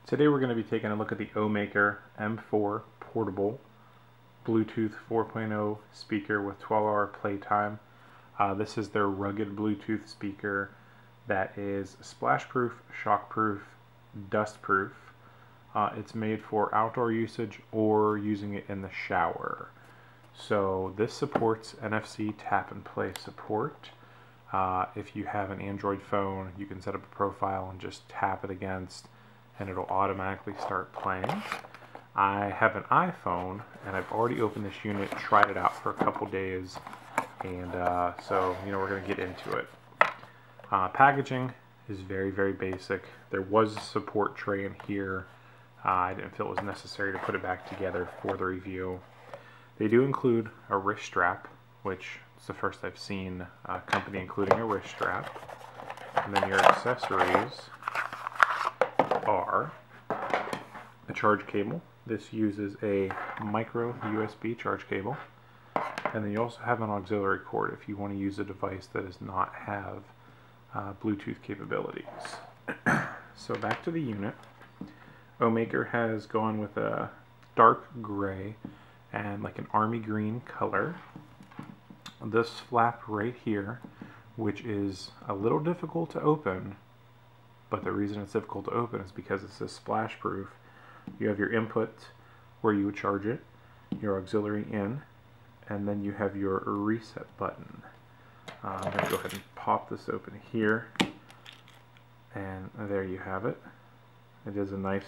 Today we're going to be taking a look at the Omaker M4 portable Bluetooth 4.0 speaker with 12-hour playtime. This is their rugged Bluetooth speaker that is splashproof, shockproof, dustproof. It's made for outdoor usage or using it in the shower. So this supports NFC tap and play support. If you have an Android phone, you can set up a profile and just tap it against and it'll automatically start playing. I have an iPhone and I've already opened this unit, tried it out for a couple days, and so we're going to get into it. Packaging is very, very basic. There was a support tray in here. I didn't feel it was necessary to put it back together for the review. They do include a wrist strap, which is the first I've seen a company including a wrist strap. And then your accessories are a charge cable. This uses a micro USB charge cable. And then you also have an auxiliary cord if you want to use a device that does not have Bluetooth capabilities. So back to the unit. Omaker has gone with a dark gray and like an army green color. This flap right here, which is a little difficult to open, but the reason it's difficult to open is because it says Splashproof. You have your input where you would charge it, your auxiliary in, and then you have your reset button. I'm going to go ahead and pop this open here, and there you have it. It is a nice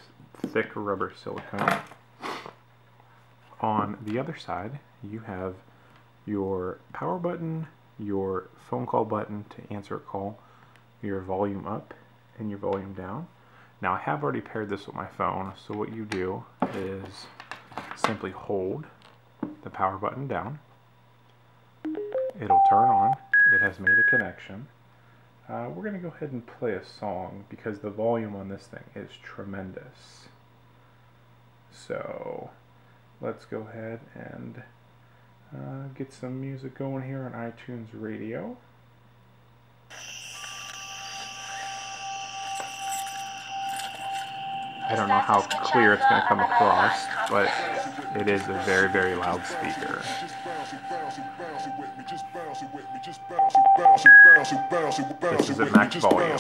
thick rubber silicone. On the other side, you have your power button, your phone call button to answer a call, your volume up, and your volume down. Now I have already paired this with my phone, so what you do is simply hold the power button down. It'll turn on. It has made a connection. We're going to go ahead and play a song because the volume on this thing is tremendous. So let's go ahead and get some music going here on iTunes Radio. I don't know how clear it's going to come across, but it is a very, very loud speaker. This is at max volume.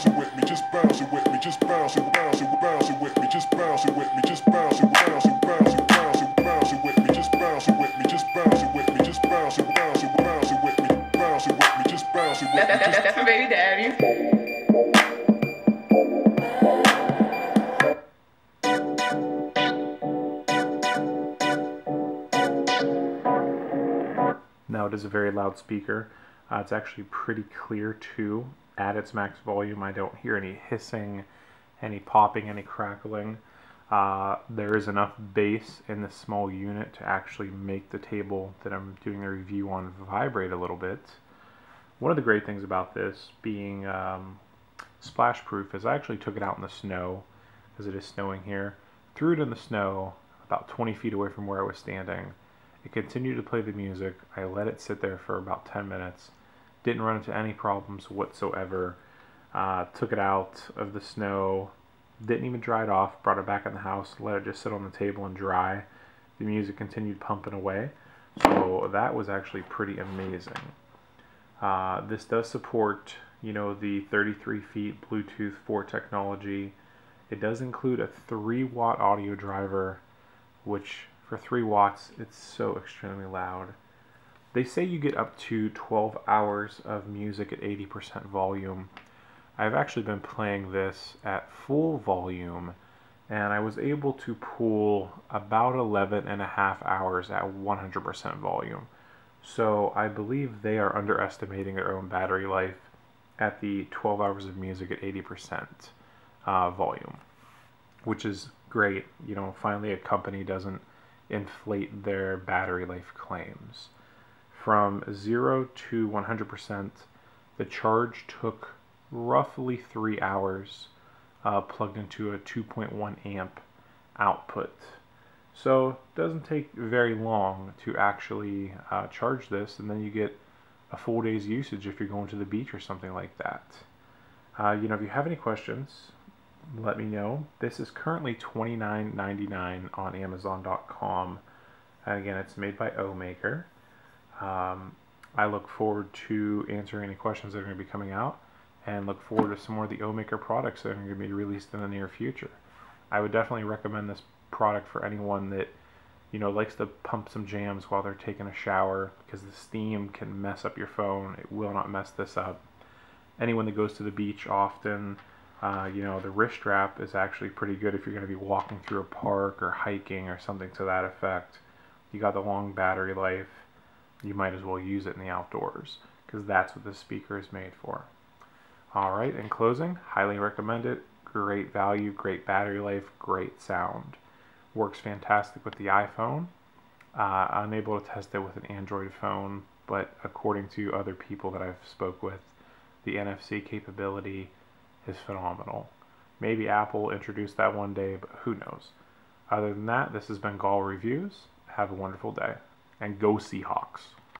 That's my baby daddy. Now it is a very loud speaker. It's actually pretty clear too. At its max volume, I don't hear any hissing, any popping, any crackling. There is enough bass in this small unit to actually make the table that I'm doing a review on vibrate a little bit. One of the great things about this being splashproof is I actually took it out in the snow, because it is snowing here, threw it in the snow about 20 feet away from where I was standing. It continued to play the music. I let it sit there for about 10 minutes. Didn't run into any problems whatsoever. Took it out of the snow. Didn't even dry it off. Brought it back in the house. Let it just sit on the table and dry. The music continued pumping away. So that was actually pretty amazing. This does support, the 33 feet Bluetooth 4 technology. It does include a 3-watt audio driver, which for 3 watts, it's so extremely loud. They say you get up to 12 hours of music at 80% volume. I've actually been playing this at full volume, and I was able to pull about 11.5 hours at 100% volume. So I believe they are underestimating their own battery life at the 12 hours of music at 80% volume, which is great. Finally a company doesn't inflate their battery life claims. From 0 to 100%, the charge took roughly 3 hours plugged into a 2.1 amp output. So it doesn't take very long to actually charge this, and then you get a full day's usage if you're going to the beach or something like that. If you have any questions, let me know. This is currently $29.99 on Amazon.com. And again, it's made by Omaker. I look forward to answering any questions that are going to be coming out, and look forward to some more of the Omaker products that are going to be released in the near future. I would definitely recommend this product for anyone that likes to pump some jams while they're taking a shower, because the steam can mess up your phone. It will not mess this up. Anyone that goes to the beach often, the wrist strap is actually pretty good if you're going to be walking through a park or hiking or something to that effect. You got the long battery life. You might as well use it in the outdoors, because that's what this speaker is made for. Alright, in closing, highly recommend it. Great value, great battery life, great sound. Works fantastic with the iPhone. Unable to test it with an Android phone, but according to other people that I've spoke with, the NFC capability is phenomenal. Maybe Apple will introduce that one day, but who knows. Other than that, this has been Gall Reviews. Have a wonderful day, and go Seahawks.